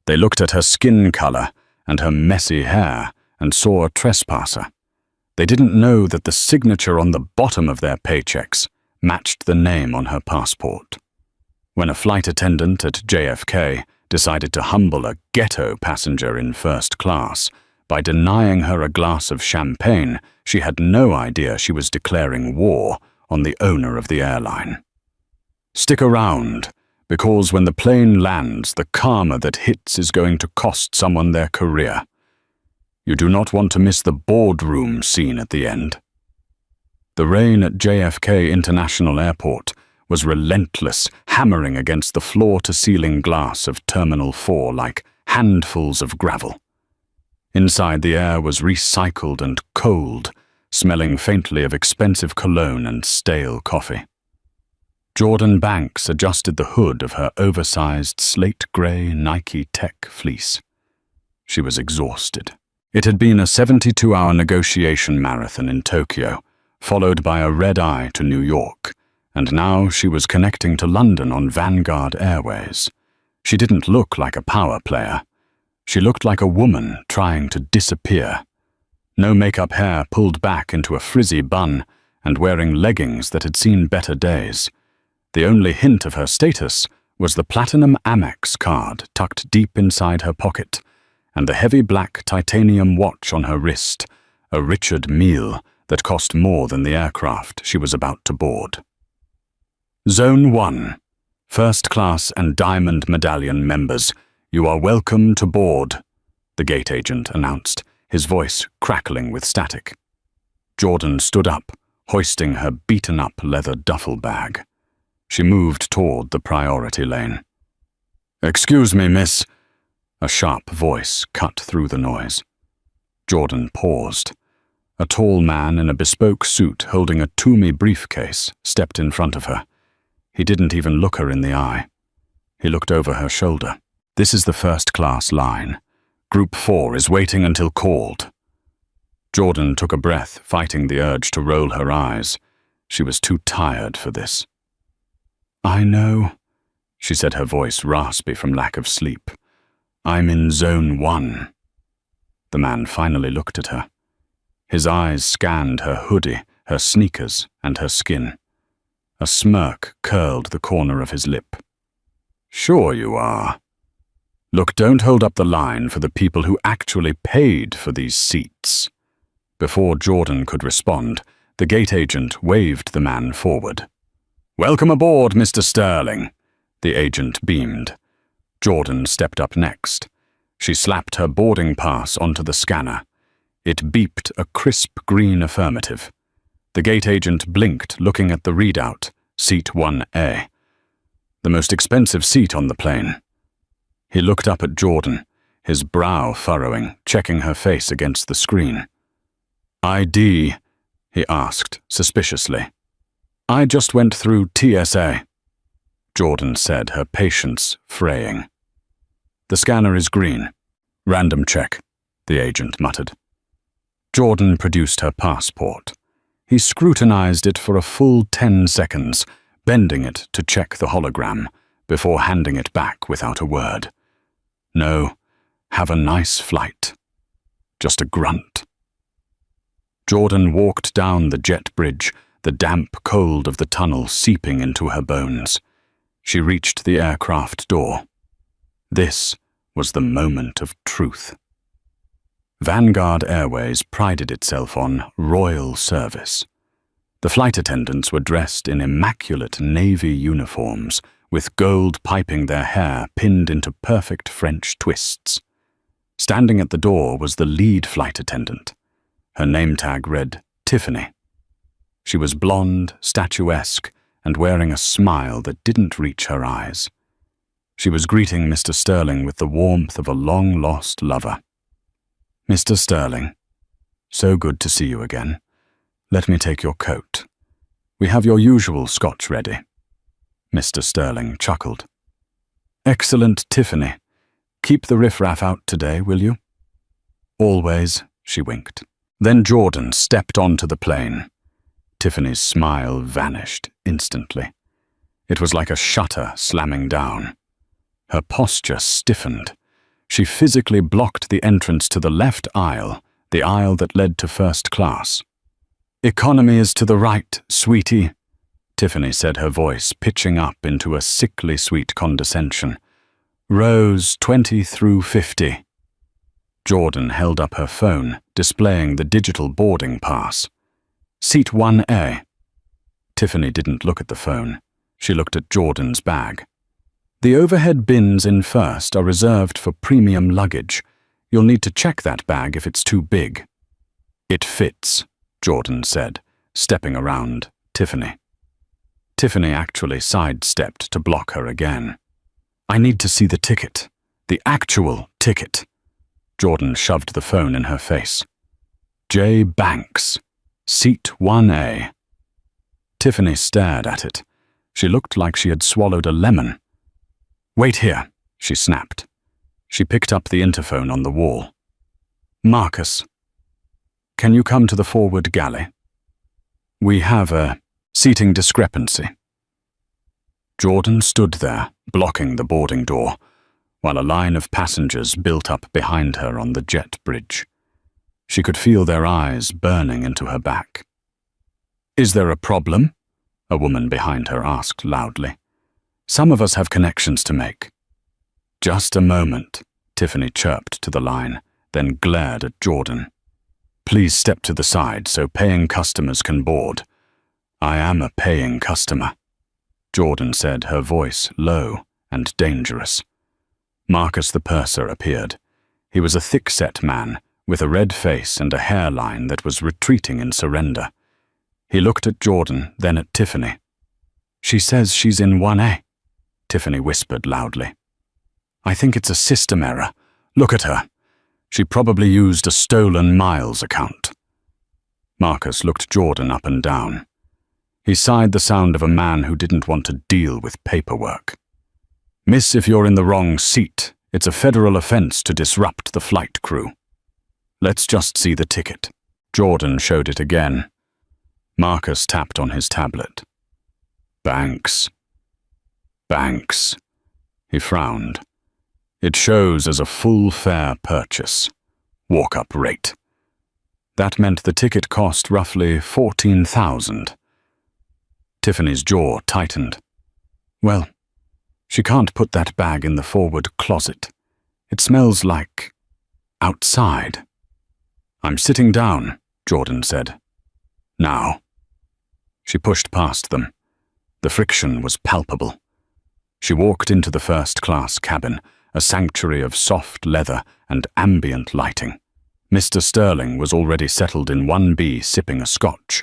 They looked at her skin color and her messy hair and saw a trespasser. They didn't know that the signature on the bottom of their paychecks matched the name on her passport. When a flight attendant at JFK decided to humble a ghetto passenger in first class by denying her a glass of champagne, she had no idea she was declaring war on the owner of the airline. Stick around, because when the plane lands, the karma that hits is going to cost someone their career. You do not want to miss the boardroom scene at the end. The rain at JFK International Airport was relentless, hammering against the floor-to-ceiling glass of Terminal 4 like handfuls of gravel. Inside, the air was recycled and cold, smelling faintly of expensive cologne and stale coffee. Jordan Banks adjusted the hood of her oversized slate-gray Nike Tech fleece. She was exhausted. It had been a 72-hour negotiation marathon in Tokyo, followed by a red-eye to New York, and now she was connecting to London on Vanguard Airways. She didn't look like a power player. She looked like a woman trying to disappear. No makeup hair pulled back into a frizzy bun and wearing leggings that had seen better days. The only hint of her status was the platinum Amex card tucked deep inside her pocket, and the heavy black titanium watch on her wrist, a Richard Mille that cost more than the aircraft she was about to board. Zone 1. First class and Diamond Medallion members, you are welcome to board, the gate agent announced, his voice crackling with static. Jordan stood up, hoisting her beaten-up leather duffel bag. She moved toward the priority lane. "Excuse me, miss." A sharp voice cut through the noise. Jordan paused. A tall man in a bespoke suit holding a Toomey briefcase stepped in front of her. He didn't even look her in the eye. He looked over her shoulder. "This is the first-class line. Group 4 is waiting until called." Jordan took a breath, fighting the urge to roll her eyes. She was too tired for this. "I know," she said, her voice raspy from lack of sleep. "I'm in Zone 1. The man finally looked at her. His eyes scanned her hoodie, her sneakers, and her skin. A smirk curled the corner of his lip. "Sure you are. Look, don't hold up the line for the people who actually paid for these seats." Before Jordan could respond, the gate agent waved the man forward. "Welcome aboard, Mr. Sterling," the agent beamed. Jordan stepped up next. She slapped her boarding pass onto the scanner. It beeped a crisp green affirmative. The gate agent blinked, looking at the readout, Seat 1A. The most expensive seat on the plane. He looked up at Jordan, his brow furrowing, checking her face against the screen. "ID?" he asked, suspiciously. "I just went through TSA," Jordan said, her patience fraying. "The scanner is green." "Random check," the agent muttered. Jordan produced her passport. He scrutinized it for a full 10 seconds, bending it to check the hologram, before handing it back without a word. No, have a nice flight. Just a grunt. Jordan walked down the jet bridge, the damp cold of the tunnel seeping into her bones. She reached the aircraft door. This was the moment of truth. Vanguard Airways prided itself on royal service. The flight attendants were dressed in immaculate navy uniforms, with gold piping their hair pinned into perfect French twists. Standing at the door was the lead flight attendant. Her name tag read Tiffany. She was blonde, statuesque, and wearing a smile that didn't reach her eyes. She was greeting Mr. Sterling with the warmth of a long-lost lover. "Mr. Sterling, so good to see you again. Let me take your coat. We have your usual scotch ready." Mr. Sterling chuckled. "Excellent, Tiffany. Keep the riffraff out today, will you?" "Always," she winked. Then Jordan stepped onto the plane. Tiffany's smile vanished instantly. It was like a shutter slamming down. Her posture stiffened. She physically blocked the entrance to the left aisle, the aisle that led to first class. "Economy is to the right, sweetie," Tiffany said, her voice pitching up into a sickly sweet condescension. "Rows 20 through 50. Jordan held up her phone, displaying the digital boarding pass. "Seat 1A. Tiffany didn't look at the phone. She looked at Jordan's bag. "The overhead bins in first are reserved for premium luggage. You'll need to check that bag if it's too big." "It fits," Jordan said, stepping around Tiffany. Tiffany actually sidestepped to block her again. "I need to see the ticket. The actual ticket." Jordan shoved the phone in her face. "J. Banks, seat 1A. Tiffany stared at it. She looked like she had swallowed a lemon. "Wait here," she snapped. She picked up the interphone on the wall. "Marcus, can you come to the forward galley? We have a seating discrepancy." Jordan stood there, blocking the boarding door, while a line of passengers built up behind her on the jet bridge. She could feel their eyes burning into her back. "Is there a problem?" a woman behind her asked loudly. "Some of us have connections to make." "Just a moment," Tiffany chirped to the line, then glared at Jordan. "Please step to the side so paying customers can board." "I am a paying customer," Jordan said, her voice low and dangerous. Marcus the purser appeared. He was a thick-set man, with a red face and a hairline that was retreating in surrender. He looked at Jordan, then at Tiffany. "She says she's in 1A, Tiffany whispered loudly. "I think it's a system error. Look at her. She probably used a stolen miles account." Marcus looked Jordan up and down. He sighed the sound of a man who didn't want to deal with paperwork. "Miss, if you're in the wrong seat, it's a federal offense to disrupt the flight crew. Let's just see the ticket." Jordan showed it again. Marcus tapped on his tablet. Banks. He frowned. "It shows as a full fare purchase. Walk-up rate." That meant the ticket cost roughly $14,000. Tiffany's jaw tightened. "Well, she can't put that bag in the forward closet. It smells like outside." "I'm sitting down," Jordan said. "Now." She pushed past them. The friction was palpable. She walked into the first-class cabin, a sanctuary of soft leather and ambient lighting. Mr. Sterling was already settled in 1B sipping a scotch.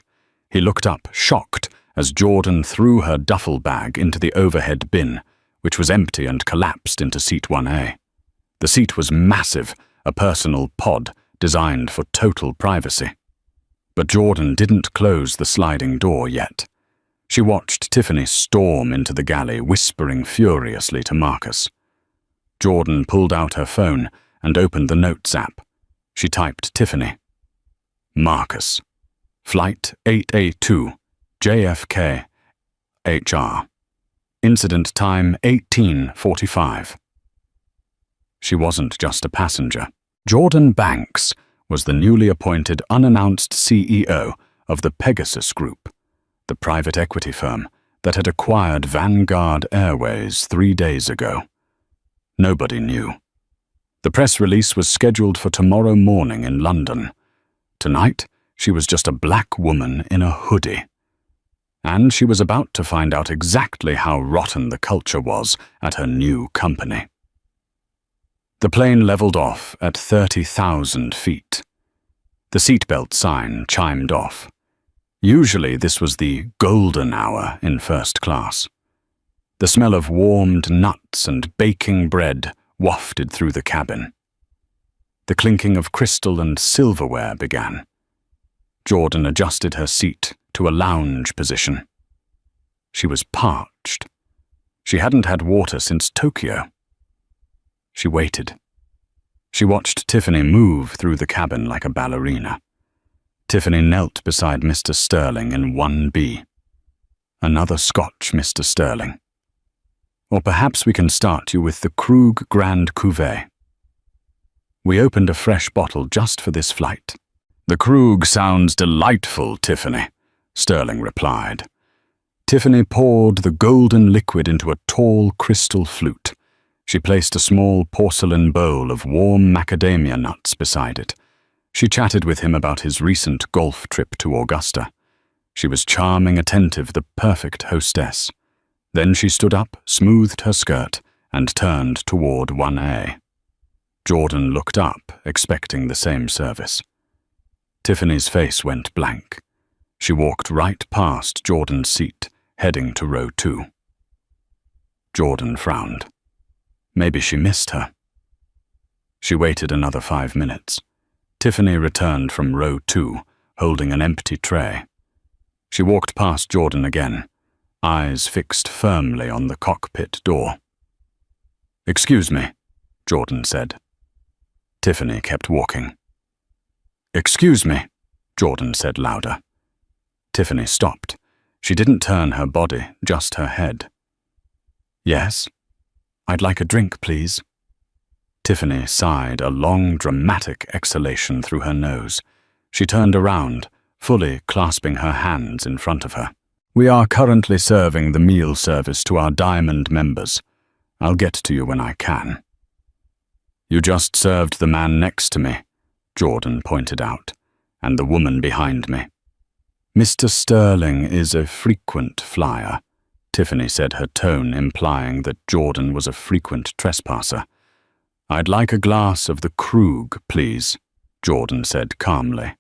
He looked up, shocked, as Jordan threw her duffel bag into the overhead bin, which was empty and collapsed into seat 1A. The seat was massive, a personal pod designed for total privacy. But Jordan didn't close the sliding door yet. She watched Tiffany storm into the galley, whispering furiously to Marcus. Jordan pulled out her phone and opened the Notes app. She typed Tiffany. "Marcus. Flight 8A2, JFK, HR. Incident time 18:45. She wasn't just a passenger. Jordan Banks was the newly appointed unannounced CEO of the Pegasus Group, the private equity firm that had acquired Vanguard Airways 3 days ago. Nobody knew. The press release was scheduled for tomorrow morning in London. Tonight, she was just a black woman in a hoodie. And she was about to find out exactly how rotten the culture was at her new company. The plane leveled off at 30,000 feet. The seatbelt sign chimed off. Usually this was the golden hour in first class. The smell of warmed nuts and baking bread wafted through the cabin. The clinking of crystal and silverware began. Jordan adjusted her seat to a lounge position. She was parched. She hadn't had water since Tokyo. She waited. She watched Tiffany move through the cabin like a ballerina. Tiffany knelt beside Mr. Sterling in 1B. "Another scotch, Mr. Sterling. Or perhaps we can start you with the Krug Grand Cuvée." We opened a fresh bottle just for this flight." "The Krug sounds delightful, Tiffany," Sterling replied. Tiffany poured the golden liquid into a tall crystal flute. She placed a small porcelain bowl of warm macadamia nuts beside it. She chatted with him about his recent golf trip to Augusta. She was charming, attentive, the perfect hostess. Then she stood up, smoothed her skirt, and turned toward 1A. Jordan looked up, expecting the same service. Tiffany's face went blank. She walked right past Jordan's seat, heading to row 2. Jordan frowned. Maybe she missed her. She waited another 5 minutes. Tiffany returned from row 2, holding an empty tray. She walked past Jordan again, eyes fixed firmly on the cockpit door. "Excuse me," Jordan said. Tiffany kept walking. "Excuse me," Jordan said louder. Tiffany stopped. She didn't turn her body, just her head. "Yes? I'd like a drink, please." Tiffany sighed a long, dramatic exhalation through her nose. She turned around, fully clasping her hands in front of her. "We are currently serving the meal service to our Diamond members. I'll get to you when I can." "You just served the man next to me," Jordan pointed out, "and the woman behind me." "Mr. Sterling is a frequent flyer," Tiffany said, her tone implying that Jordan was a frequent trespasser. "I'd like a glass of the Krug, please," Jordan said calmly.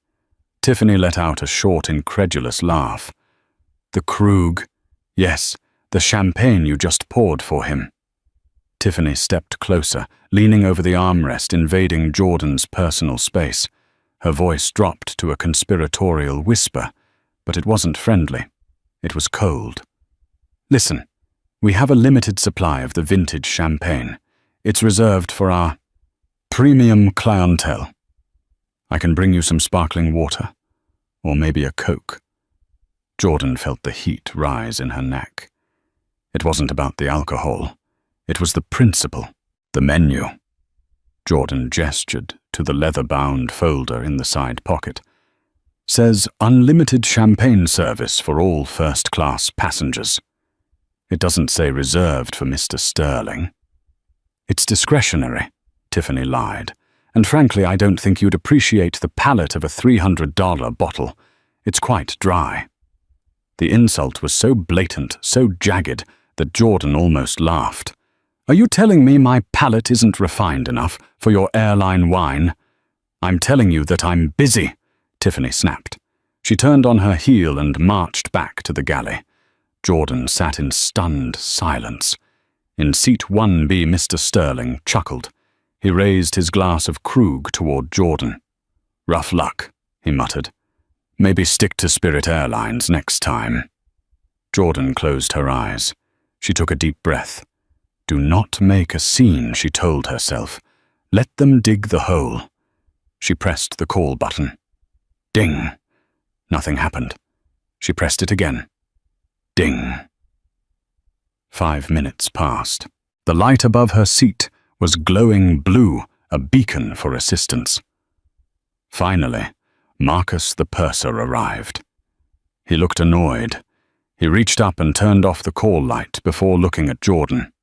Tiffany let out a short, incredulous laugh. "The Krug? Yes, the champagne you just poured for him." Tiffany stepped closer, leaning over the armrest, invading Jordan's personal space. Her voice dropped to a conspiratorial whisper, but it wasn't friendly. It was cold. "Listen, we have a limited supply of the vintage champagne. It's reserved for our premium clientele. I can bring you some sparkling water, or maybe a Coke." Jordan felt the heat rise in her neck. It wasn't about the alcohol. It was the principle, the menu. Jordan gestured to the leather-bound folder in the side pocket. "Says unlimited champagne service for all first-class passengers. It doesn't say reserved for Mr. Sterling." "It's discretionary," Tiffany lied. "And frankly, I don't think you'd appreciate the palate of a $300 bottle. It's quite dry." The insult was so blatant, so jagged, that Jordan almost laughed. "Are you telling me my palate isn't refined enough for your airline wine?" "I'm telling you that I'm busy," Tiffany snapped. She turned on her heel and marched back to the galley. Jordan sat in stunned silence. In seat 1B, Mr. Sterling chuckled. He raised his glass of Krug toward Jordan. "Rough luck," he muttered. "Maybe stick to Spirit Airlines next time." Jordan closed her eyes. She took a deep breath. Do not make a scene, she told herself. Let them dig the hole. She pressed the call button. Ding. Nothing happened. She pressed it again. Ding. 5 minutes passed. The light above her seat was glowing blue, a beacon for assistance. Finally, Marcus the purser arrived. He looked annoyed. He reached up and turned off the call light before looking at Jordan.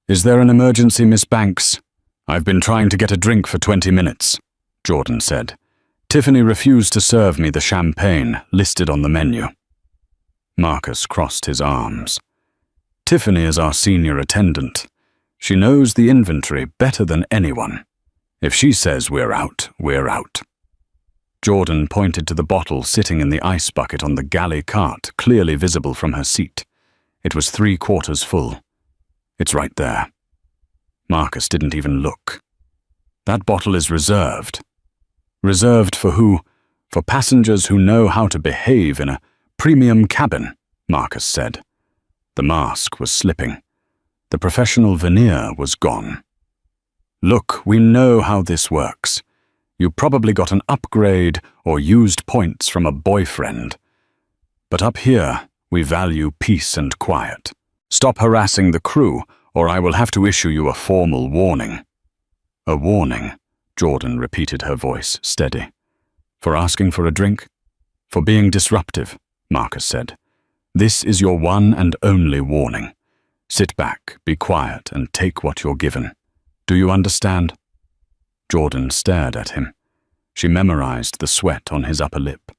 "Is there an emergency, Miss Banks?" "I've been trying to get a drink for 20 minutes, Jordan said. "Tiffany refused to serve me the champagne listed on the menu." Marcus crossed his arms. "Tiffany is our senior attendant. She knows the inventory better than anyone. If she says we're out, we're out." Jordan pointed to the bottle sitting in the ice bucket on the galley cart, clearly visible from her seat. It was 3/4 full. "It's right there." Marcus didn't even look. "That bottle is reserved." "Reserved for who?" "For passengers who know how to behave in a premium cabin," Marcus said. The mask was slipping. The professional veneer was gone. "Look, we know how this works. You probably got an upgrade or used points from a boyfriend. But up here, we value peace and quiet. Stop harassing the crew, or I will have to issue you a formal warning." "A warning?" Jordan repeated, her voice steady. For asking for a drink? For being disruptive, Marcus said. This is your one and only warning. Sit back, be quiet, and take what you're given. Do you understand? Jordan stared at him. She memorized the sweat on his upper lip.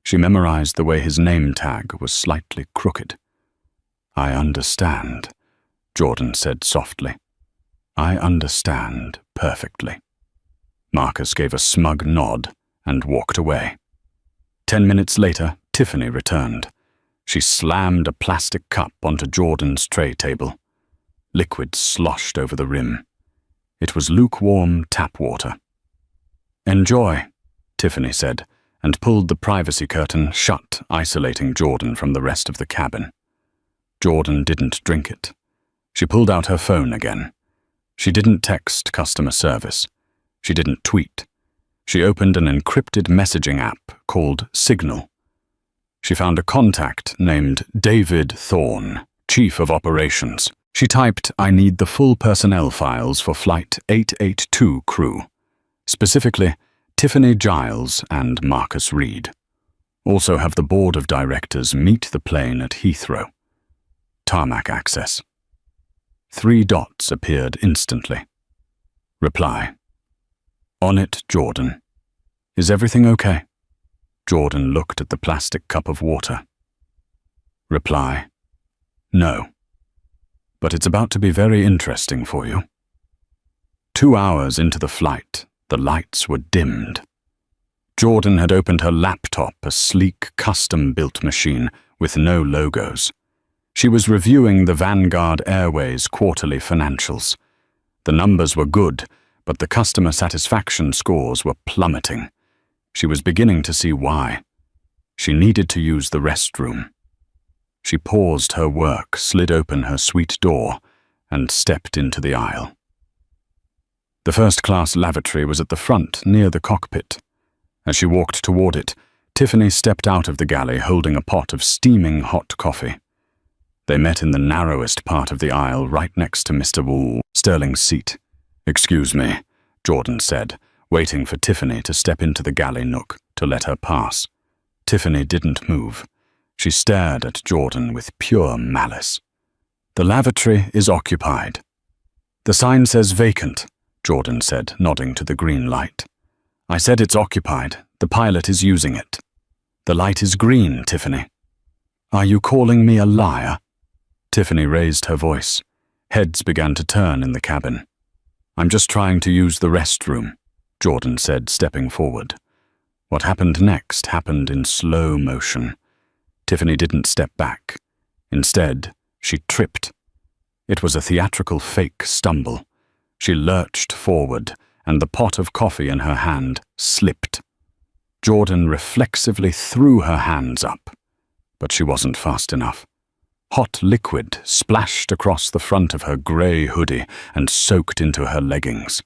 She memorized the way his name tag was slightly crooked. I understand, Jordan said softly. I understand perfectly. Marcus gave a smug nod and walked away. 10 minutes later, Tiffany returned. She slammed a plastic cup onto Jordan's tray table. Liquid sloshed over the rim. It was lukewarm tap water. Enjoy, Tiffany said, and pulled the privacy curtain shut, isolating Jordan from the rest of the cabin. Jordan didn't drink it. She pulled out her phone again. She didn't text customer service. She didn't tweet. She opened an encrypted messaging app called Signal. She found a contact named David Thorne, Chief of Operations. She typed, I need the full personnel files for Flight 882 crew. Specifically, Tiffany Giles and Marcus Reed. Also have the board of directors meet the plane at Heathrow. Tarmac access. 3 dots appeared instantly. Reply. On it, Jordan. Is everything okay? Jordan looked at the plastic cup of water. Reply. No. But it's about to be very interesting for you. 2 hours into the flight, the lights were dimmed. Jordan had opened her laptop, a sleek, custom-built machine with no logos. She was reviewing the Vanguard Airways quarterly financials. The numbers were good, but the customer satisfaction scores were plummeting. She was beginning to see why. She needed to use the restroom. She paused her work, slid open her suite door, and stepped into the aisle. The first-class lavatory was at the front, near the cockpit. As she walked toward it, Tiffany stepped out of the galley holding a pot of steaming hot coffee. They met in the narrowest part of the aisle, right next to Mr. Sterling's seat. Excuse me, Jordan said, waiting for Tiffany to step into the galley nook to let her pass. Tiffany didn't move. She stared at Jordan with pure malice. The lavatory is occupied. The sign says vacant, Jordan said, nodding to the green light. I said it's occupied. The pilot is using it. The light is green, Tiffany. Are you calling me a liar? Tiffany raised her voice. Heads began to turn in the cabin. I'm just trying to use the restroom, Jordan said, stepping forward. What happened next happened in slow motion. Tiffany didn't step back. Instead, she tripped. It was a theatrical fake stumble. She lurched forward, and the pot of coffee in her hand slipped. Jordan reflexively threw her hands up, but she wasn't fast enough. Hot liquid splashed across the front of her grey hoodie and soaked into her leggings.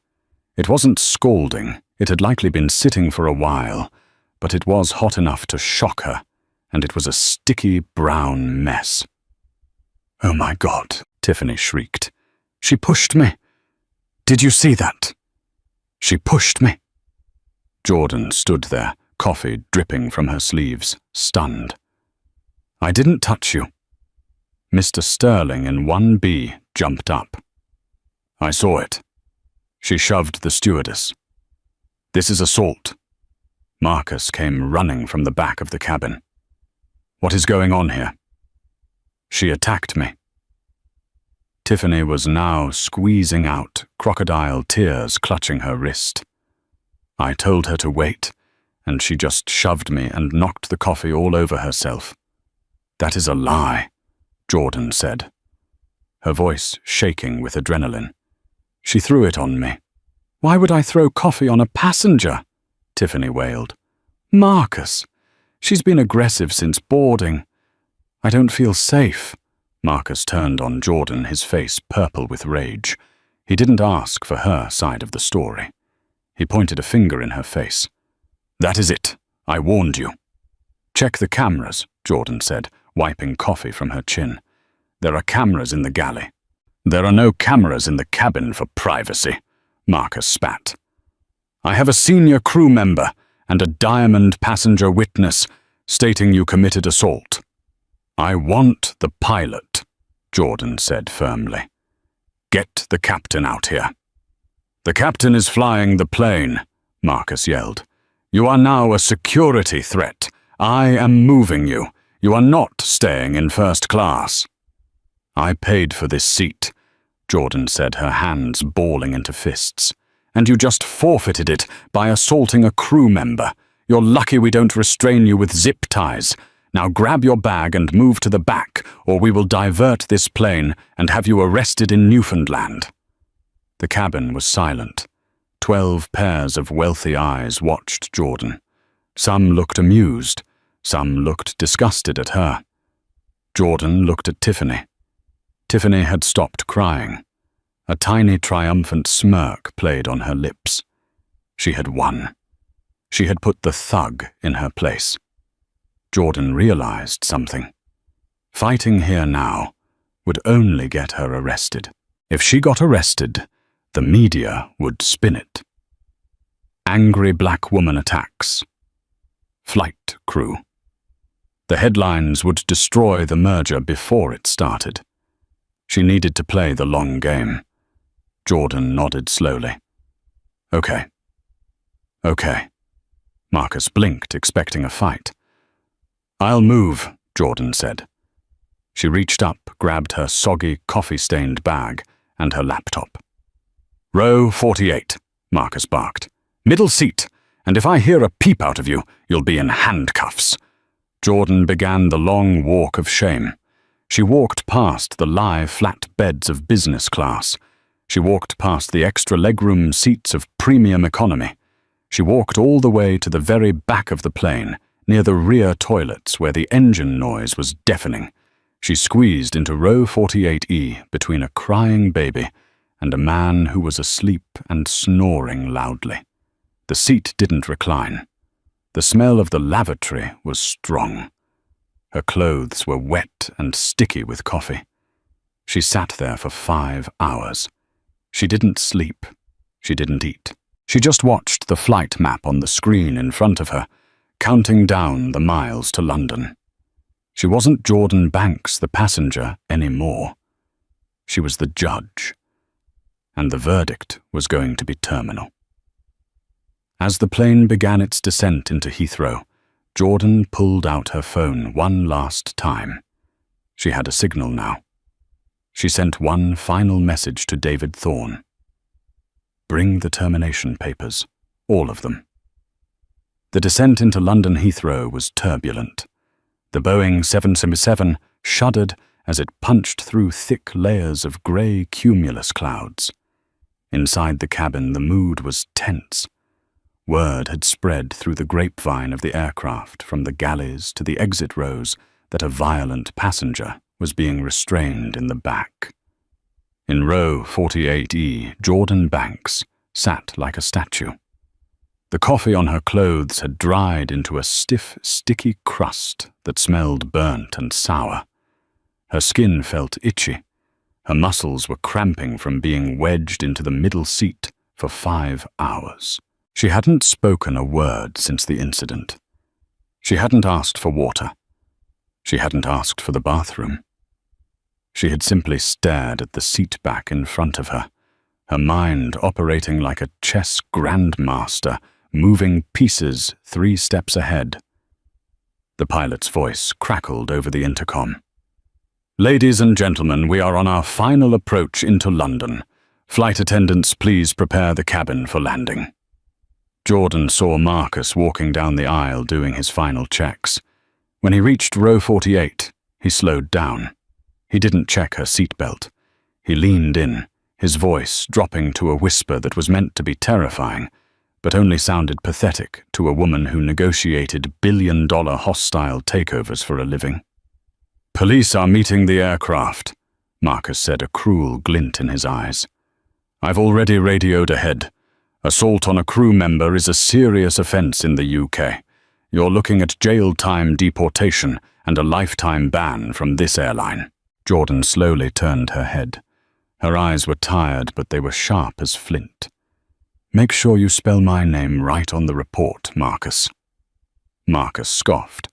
It wasn't scalding. It had likely been sitting for a while, but it was hot enough to shock her, and it was a sticky brown mess. Oh my God, Tiffany shrieked. She pushed me. Did you see that? She pushed me. Jordan stood there, coffee dripping from her sleeves, stunned. I didn't touch you. Mr. Sterling in 1B jumped up. I saw it. She shoved the stewardess. This is assault. Marcus came running from the back of the cabin. What is going on here? She attacked me. Tiffany was now squeezing out, crocodile tears clutching her wrist. I told her to wait, and she just shoved me and knocked the coffee all over herself. That is a lie, Jordan said, her voice shaking with adrenaline. She threw it on me. Why would I throw coffee on a passenger? Tiffany wailed. Marcus, she's been aggressive since boarding. I don't feel safe. Marcus turned on Jordan, his face purple with rage. He didn't ask for her side of the story. He pointed a finger in her face. That is it. I warned you. Check the cameras, Jordan said, wiping coffee from her chin. There are cameras in the galley. There are no cameras in the cabin for privacy, Marcus spat. I have a senior crew member and a diamond passenger witness stating you committed assault. I want the pilot, Jordan said firmly. Get the captain out here. The captain is flying the plane, Marcus yelled. You are now a security threat. I am moving you. You are not staying in first class. I paid for this seat, Jordan said, her hands balling into fists. And you just forfeited it by assaulting a crew member. You're lucky we don't restrain you with zip ties. Now grab your bag and move to the back, or we will divert this plane and have you arrested in Newfoundland. The cabin was silent. 12 pairs of wealthy eyes watched Jordan. Some looked amused. Some looked disgusted at her. Jordan looked at Tiffany. Tiffany had stopped crying. A tiny triumphant smirk played on her lips. She had won. She had put the thug in her place. Jordan realized something. Fighting here now would only get her arrested. If she got arrested, the media would spin it. Angry black woman attacks. Flight crew. The headlines would destroy the merger before it started. She needed to play the long game. Jordan nodded slowly. Okay. Marcus blinked, expecting a fight. I'll move, Jordan said. She reached up, grabbed her soggy, coffee-stained bag and her laptop. Row 48, Marcus barked. Middle seat, and if I hear a peep out of you, you'll be in handcuffs. Jordan began the long walk of shame. She walked past the live flat beds of business class. She walked past the extra legroom seats of premium economy. She walked all the way to the very back of the plane, near the rear toilets where the engine noise was deafening. She squeezed into row 48E between a crying baby and a man who was asleep and snoring loudly. The seat didn't recline. The smell of the lavatory was strong. Her clothes were wet and sticky with coffee. She sat there for 5 hours. She didn't sleep. She didn't eat. She just watched the flight map on the screen in front of her, counting down the miles to London. She wasn't Jordan Banks, the passenger, anymore. She was the judge. And the verdict was going to be terminal. As the plane began its descent into Heathrow, Jordan pulled out her phone one last time. She had a signal now. She sent one final message to David Thorne. Bring the termination papers, all of them. The descent into London Heathrow was turbulent. The Boeing 777 shuddered as it punched through thick layers of grey cumulus clouds. Inside the cabin, the mood was tense. Word had spread through the grapevine of the aircraft, from the galleys to the exit rows, that a violent passenger was being restrained in the back. In row 48E, Jordan Banks sat like a statue. The coffee on her clothes had dried into a stiff, sticky crust that smelled burnt and sour. Her skin felt itchy. Her muscles were cramping from being wedged into the middle seat for 5 hours. She hadn't spoken a word since the incident. She hadn't asked for water. She hadn't asked for the bathroom. She had simply stared at the seat back in front of her, her mind operating like a chess grandmaster, moving pieces 3 steps ahead. The pilot's voice crackled over the intercom. Ladies and gentlemen, we are on our final approach into London. Flight attendants, please prepare the cabin for landing. Jordan saw Marcus walking down the aisle doing his final checks. When he reached row 48, he slowed down. He didn't check her seatbelt. He leaned in, his voice dropping to a whisper that was meant to be terrifying, but only sounded pathetic to a woman who negotiated billion-dollar hostile takeovers for a living. Police are meeting the aircraft, Marcus said, a cruel glint in his eyes. I've already radioed ahead. Assault on a crew member is a serious offense in the UK. You're looking at jail time, deportation, and a lifetime ban from this airline. Jordan slowly turned her head. Her eyes were tired, but they were sharp as flint. Make sure you spell my name right on the report, Marcus. Marcus scoffed.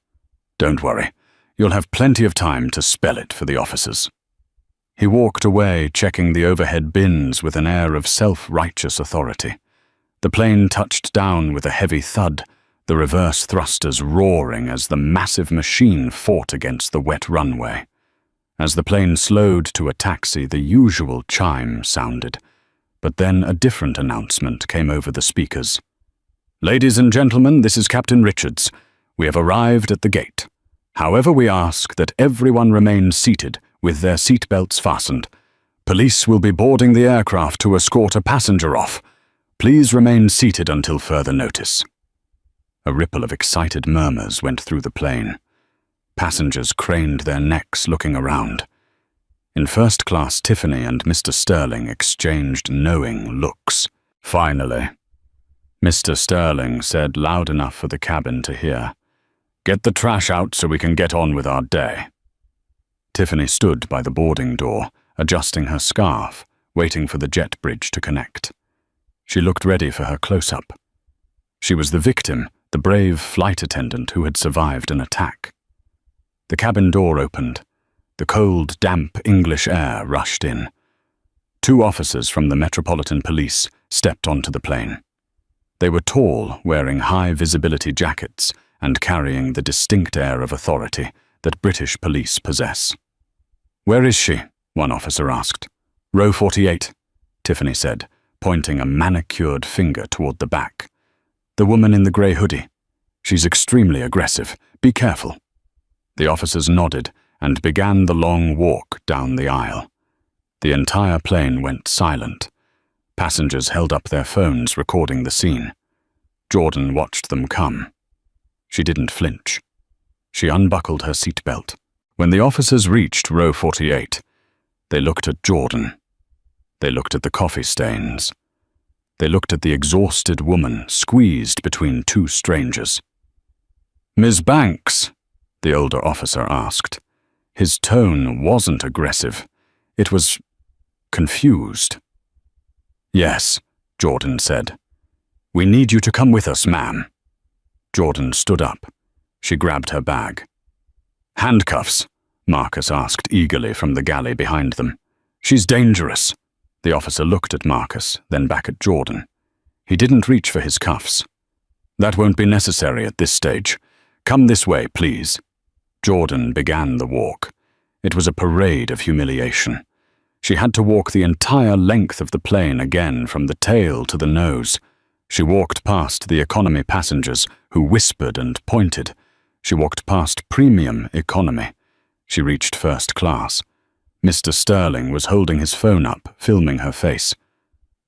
Don't worry, you'll have plenty of time to spell it for the officers. He walked away, checking the overhead bins with an air of self-righteous authority. The plane touched down with a heavy thud, the reverse thrusters roaring as the massive machine fought against the wet runway. As the plane slowed to a taxi, the usual chime sounded, but then a different announcement came over the speakers. Ladies and gentlemen, this is Captain Richards. We have arrived at the gate. However, we ask that everyone remain seated with their seatbelts fastened. Police will be boarding the aircraft to escort a passenger off. Please remain seated until further notice. A ripple of excited murmurs went through the plane. Passengers craned their necks looking around. In first class, Tiffany and Mr. Sterling exchanged knowing looks. Finally, Mr. Sterling said loud enough for the cabin to hear, "Get the trash out so we can get on with our day." Tiffany stood by the boarding door, adjusting her scarf, waiting for the jet bridge to connect. She looked ready for her close-up. She was the victim, the brave flight attendant who had survived an attack. The cabin door opened. The cold, damp English air rushed in. 2 officers from the Metropolitan Police stepped onto the plane. They were tall, wearing high-visibility jackets and carrying the distinct air of authority that British police possess. "Where is she?" one officer asked. "Row 48, Tiffany said, pointing a manicured finger toward the back. "The woman in the grey hoodie. She's extremely aggressive. Be careful." The officers nodded and began the long walk down the aisle. The entire plane went silent. Passengers held up their phones, recording the scene. Jordan watched them come. She didn't flinch. She unbuckled her seatbelt. When the officers reached row 48, they looked at Jordan. They looked at the coffee stains. They looked at the exhausted woman squeezed between 2 strangers. "Ms. Banks?" the older officer asked. His tone wasn't aggressive. It was confused. "Yes," Jordan said. "We need you to come with us, ma'am." Jordan stood up. She grabbed her bag. "Handcuffs?" Marcus asked eagerly from the galley behind them. "She's dangerous." The officer looked at Marcus, then back at Jordan. He didn't reach for his cuffs. "That won't be necessary at this stage. Come this way, please." Jordan began the walk. It was a parade of humiliation. She had to walk the entire length of the plane again, from the tail to the nose. She walked past the economy passengers, who whispered and pointed. She walked past premium economy. She reached first class. Mr. Sterling was holding his phone up, filming her face.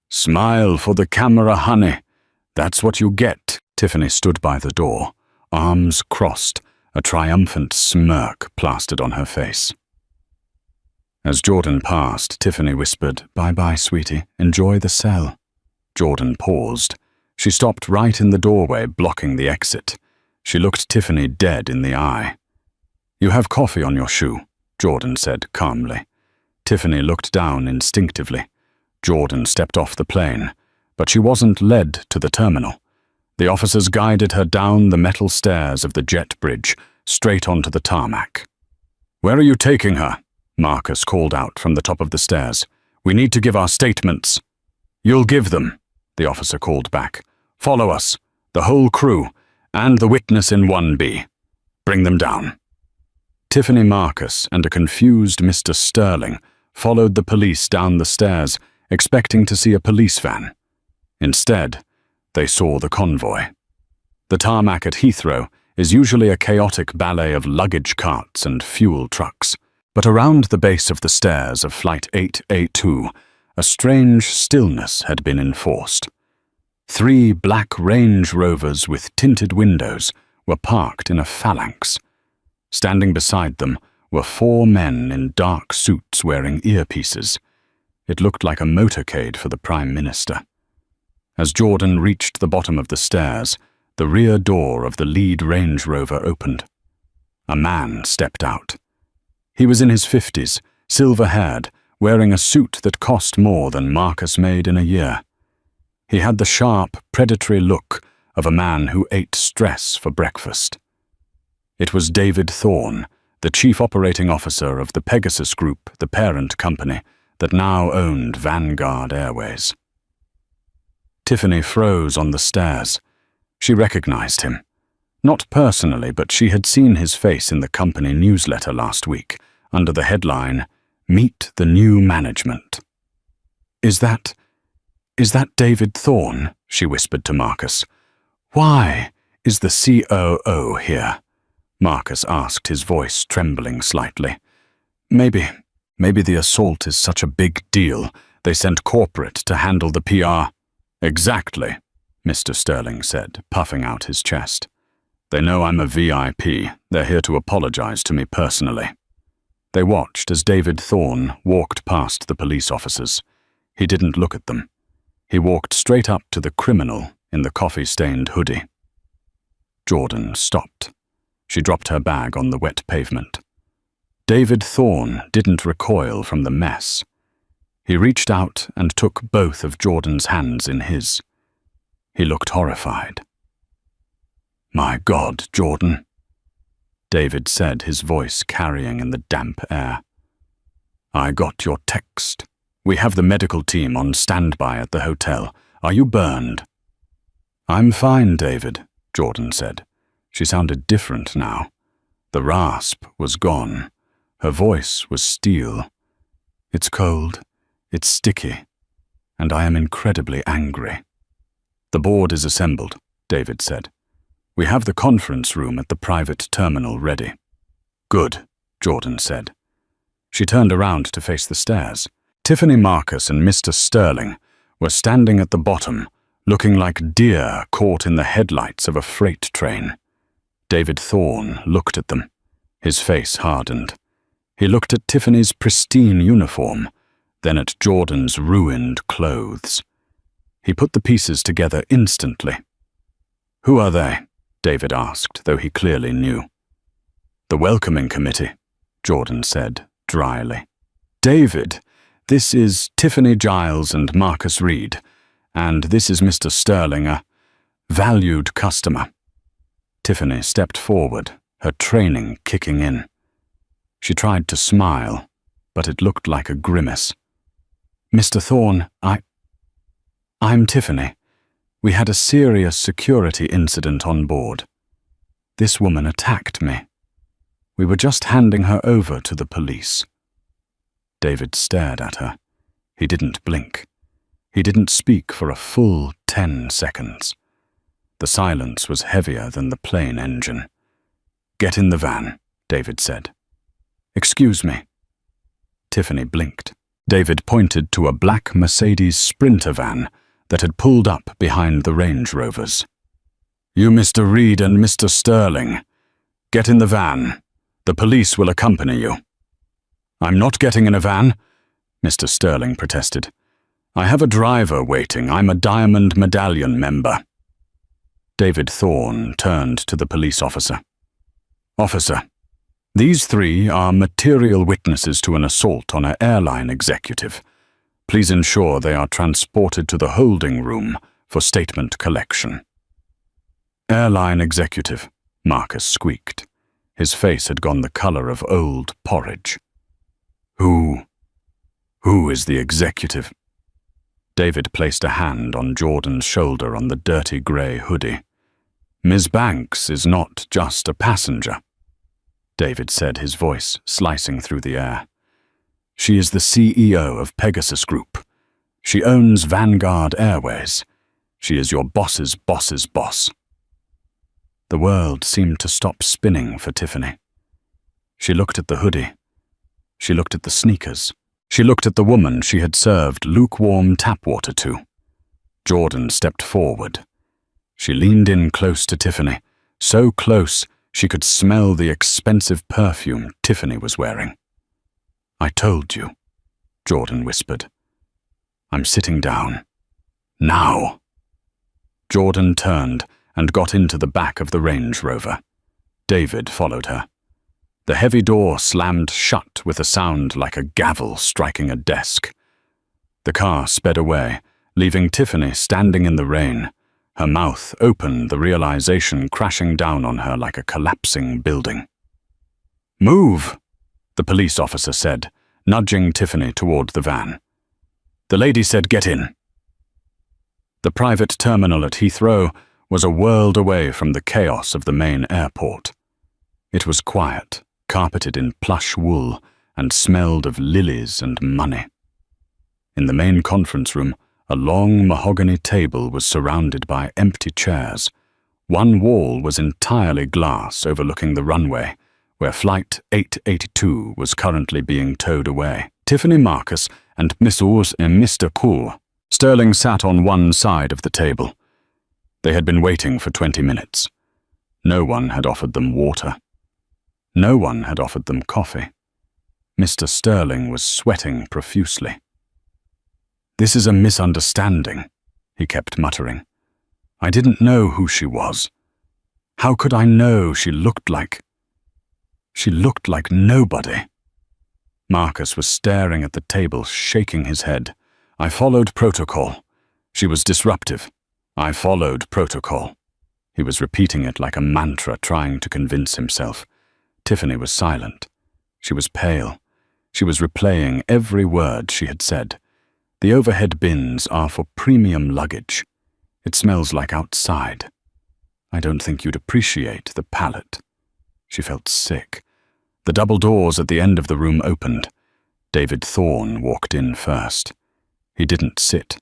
"Smile for the camera, honey. That's what you get." Tiffany stood by the door, arms crossed, a triumphant smirk plastered on her face. As Jordan passed, Tiffany whispered, "Bye-bye, sweetie. Enjoy the cell." Jordan paused. She stopped right in the doorway, blocking the exit. She looked Tiffany dead in the eye. "You have coffee on your shoe," Jordan said calmly. Tiffany looked down instinctively. Jordan stepped off the plane, but she wasn't led to the terminal. The officers guided her down the metal stairs of the jet bridge, straight onto the tarmac. "Where are you taking her?" Marcus called out from the top of the stairs. "We need to give our statements." "You'll give them," the officer called back. "Follow us, the whole crew, and the witness in 1B. Bring them down." Tiffany, Marcus, and a confused Mr. Sterling followed the police down the stairs, expecting to see a police van. Instead, they saw the convoy. The tarmac at Heathrow is usually a chaotic ballet of luggage carts and fuel trucks. But around the base of the stairs of Flight 8A2, a strange stillness had been enforced. 3 black Range Rovers with tinted windows were parked in a phalanx. Standing beside them were 4 men in dark suits wearing earpieces. It looked like a motorcade for the Prime Minister. As Jordan reached the bottom of the stairs, the rear door of the lead Range Rover opened. A man stepped out. He was in his 50s, silver-haired, wearing a suit that cost more than Marcus made in a year. He had the sharp, predatory look of a man who ate stress for breakfast. It was David Thorne, the chief operating officer of the Pegasus Group, the parent company, that now owned Vanguard Airways. Tiffany froze on the stairs. She recognized him. Not personally, but she had seen his face in the company newsletter last week, under the headline, "Meet the New Management." Is that David Thorne?" she whispered to Marcus. "Why is the COO here?" Marcus asked, his voice trembling slightly. Maybe the assault is such a big deal, they sent corporate to handle the PR. "Exactly," Mr. Sterling said, puffing out his chest. "They know I'm a VIP. They're here to apologize to me personally." They watched as David Thorne walked past the police officers. He didn't look at them. He walked straight up to the criminal in the coffee-stained hoodie. Jordan stopped. She dropped her bag on the wet pavement. David Thorne didn't recoil from the mess. He reached out and took both of Jordan's hands in his. He looked horrified. "My God, Jordan," David said, his voice carrying in the damp air. "I got your text. We have the medical team on standby at the hotel. Are you burned?" "I'm fine, David," Jordan said. She sounded different now. The rasp was gone. Her voice was steel. "It's cold. It's sticky. And I am incredibly angry." "The board is assembled," David said. "We have the conference room at the private terminal ready." "Good," Jordan said. She turned around to face the stairs. Tiffany Marcus and Mr. Sterling were standing at the bottom, looking like deer caught in the headlights of a freight train. David Thorne looked at them. His face hardened. He looked at Tiffany's pristine uniform, then at Jordan's ruined clothes. He put the pieces together instantly. "Who are they?" David asked, though he clearly knew. "The welcoming committee," Jordan said, dryly. "David, this is Tiffany Giles and Marcus Reed, and this is Mr. Sterling, a valued customer." Tiffany stepped forward, her training kicking in. She tried to smile, but it looked like a grimace. "Mr. Thorne, I'm Tiffany. We had a serious security incident on board. This woman attacked me. We were just handing her over to the police." David stared at her. He didn't blink. He didn't speak for a full 10 seconds. The silence was heavier than the plane engine. "Get in the van," David said. "Excuse me." Tiffany blinked. David pointed to a black Mercedes Sprinter van that had pulled up behind the Range Rovers. "You, Mr. Reed and Mr. Sterling, get in the van. The police will accompany you." "I'm not getting in a van," Mr. Sterling protested. "I have a driver waiting. I'm a Diamond Medallion member." David Thorne turned to the police officer. "Officer, these 3 are material witnesses to an assault on an airline executive. Please ensure they are transported to the holding room for statement collection." "Airline executive," Marcus squeaked. His face had gone the color of old porridge. Who is the executive?" David placed a hand on Jordan's shoulder on the dirty grey hoodie. "Ms. Banks is not just a passenger," David said, his voice slicing through the air. "She is the CEO of Pegasus Group. She owns Vanguard Airways. She is your boss's boss's boss." The world seemed to stop spinning for Tiffany. She looked at the hoodie. She looked at the sneakers. She looked at the woman she had served lukewarm tap water to. Jordan stepped forward. She leaned in close to Tiffany, so close she could smell the expensive perfume Tiffany was wearing. "I told you," Jordan whispered. "I'm sitting down. Now." Jordan turned and got into the back of the Range Rover. David followed her. The heavy door slammed shut with a sound like a gavel striking a desk. The car sped away, leaving Tiffany standing in the rain, her mouth open, the realization crashing down on her like a collapsing building. "Move," the police officer said, nudging Tiffany toward the van. "The lady said get in." The private terminal at Heathrow was a world away from the chaos of the main airport. It was quiet, carpeted in plush wool, and smelled of lilies and money. In the main conference room, a long mahogany table was surrounded by empty chairs. One wall was entirely glass overlooking the runway, where Flight 882 was currently being towed away. Tiffany Marcus and Mrs. and Mr. Cool. Sterling sat on one side of the table. They had been waiting for 20 minutes. No one had offered them water. No one had offered them coffee. Mr. Sterling was sweating profusely. "This is a misunderstanding," he kept muttering. "I didn't know who she was. How could I know she looked like nobody?" Marcus was staring at the table, shaking his head. "I followed protocol. She was disruptive. I followed protocol." He was repeating it like a mantra, trying to convince himself. Tiffany was silent. She was pale. She was replaying every word she had said. "The overhead bins are for premium luggage. It smells like outside. I don't think you'd appreciate the palette." She felt sick. The double doors at the end of the room opened. David Thorne walked in first. He didn't sit.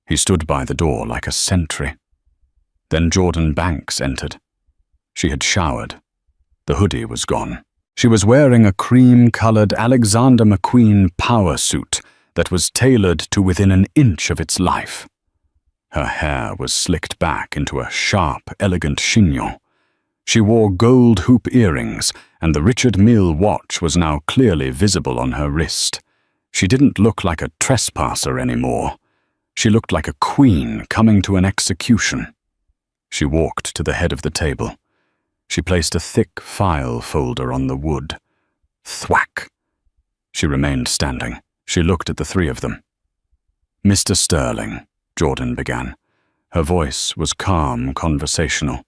He stood by the door like a sentry. Then Jordan Banks entered. She had showered. The hoodie was gone. She was wearing a cream-colored Alexander McQueen power suit that was tailored to within an inch of its life. Her hair was slicked back into a sharp, elegant chignon. She wore gold hoop earrings, and the Richard Mille watch was now clearly visible on her wrist. She didn't look like a trespasser anymore. She looked like a queen coming to an execution. She walked to the head of the table. She placed a thick file folder on the wood. Thwack! She remained standing. She looked at the three of them. "Mr. Sterling," Jordan began. Her voice was calm, conversational.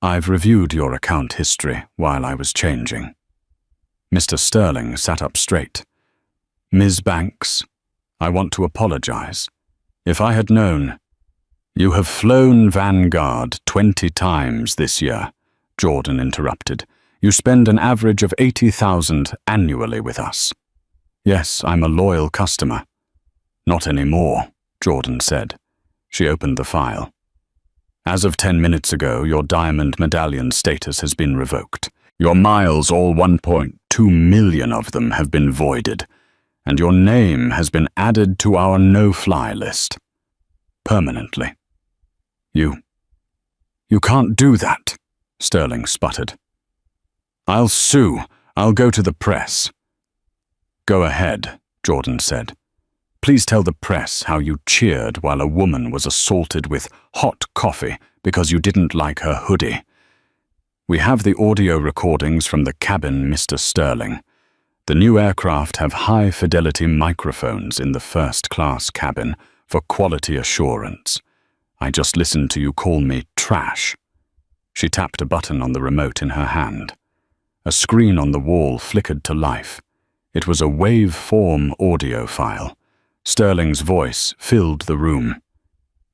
"I've reviewed your account history while I was changing." Mr. Sterling sat up straight. "Ms. Banks, I want to apologize. If I had known—" "You have flown Vanguard 20 times this year," Jordan interrupted. "You spend an average of 80,000 annually with us." "Yes, I'm a loyal customer." "Not anymore," Jordan said. She opened the file. "As of 10 minutes ago, your diamond medallion status has been revoked. Your miles, all 1.2 million of them, have been voided, and your name has been added to our no-fly list. Permanently." You can't do that," Sterling sputtered. "I'll sue. I'll go to the press." "Go ahead," Jordan said. "Please tell the press how you cheered while a woman was assaulted with hot coffee because you didn't like her hoodie. We have the audio recordings from the cabin, Mr. Sterling. The new aircraft have high-fidelity microphones in the first-class cabin for quality assurance. I just listened to you call me trash." She tapped a button on the remote in her hand. A screen on the wall flickered to life. It was a waveform audio file. Sterling's voice filled the room.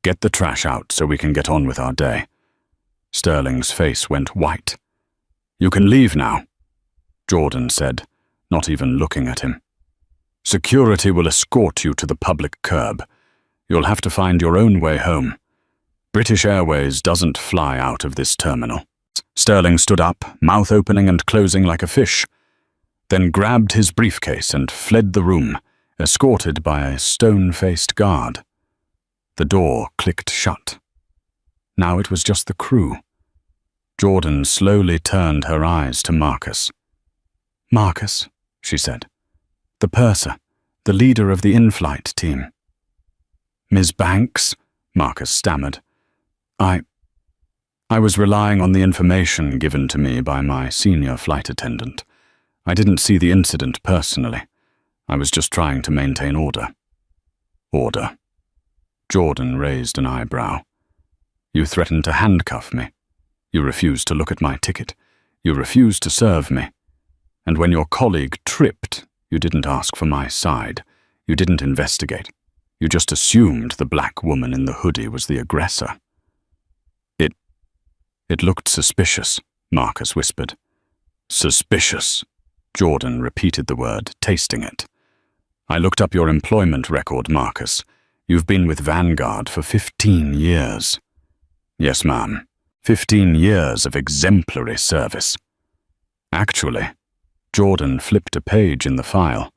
"Get the trash out so we can get on with our day." Sterling's face went white. "You can leave now," Jordan said, not even looking at him. "Security will escort you to the public curb. You'll have to find your own way home. British Airways doesn't fly out of this terminal." Sterling stood up, mouth opening and closing like a fish, then grabbed his briefcase and fled the room, escorted by a stone-faced guard. The door clicked shut. Now it was just the crew. Jordan slowly turned her eyes to Marcus. "Marcus," she said. "The purser, the leader of the in-flight team." "Ms. Banks," Marcus stammered. I was relying on the information given to me by my senior flight attendant. I didn't see the incident personally. I was just trying to maintain order." "Order?" Jordan raised an eyebrow. You threatened to handcuff me. You refused to look at my ticket. You refused to serve me. And when your colleague tripped, you didn't ask for my side. You didn't investigate. You just assumed the black woman in the hoodie was the aggressor. It looked suspicious, Marcus whispered. Suspicious. Jordan repeated the word, tasting it. I looked up your employment record, Marcus. You've been with Vanguard for 15 years. Yes, ma'am. 15 years of exemplary service. Actually, Jordan flipped a page in the file.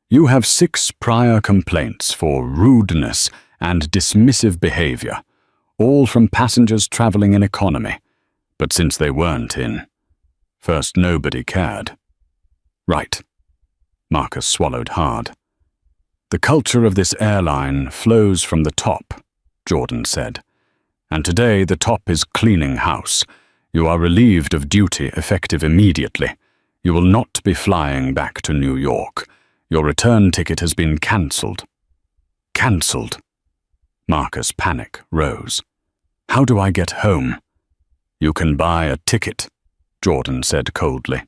You have 6 prior complaints for rudeness and dismissive behavior, all from passengers traveling in economy. But since they weren't in, first nobody cared. Right. Marcus swallowed hard. The culture of this airline flows from the top, Jordan said. And today the top is cleaning house. You are relieved of duty effective immediately. You will not be flying back to New York. Your return ticket has been cancelled. Cancelled. Marcus' panic rose. How do I get home? You can buy a ticket, Jordan said coldly.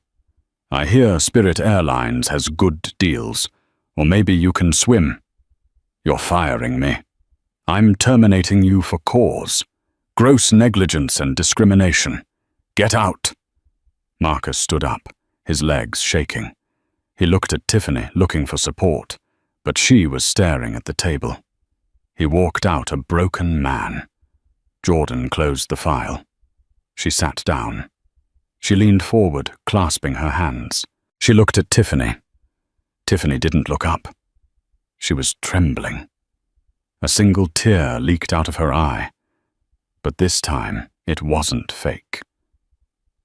I hear Spirit Airlines has good deals, or maybe you can swim. You're firing me. I'm terminating you for cause. Gross negligence and discrimination. Get out. Marcus stood up, his legs shaking. He looked at Tiffany, looking for support, but she was staring at the table. He walked out a broken man. Jordan closed the file. She sat down. She leaned forward, clasping her hands. She looked at Tiffany. Tiffany didn't look up. She was trembling. A single tear leaked out of her eye. But this time, it wasn't fake.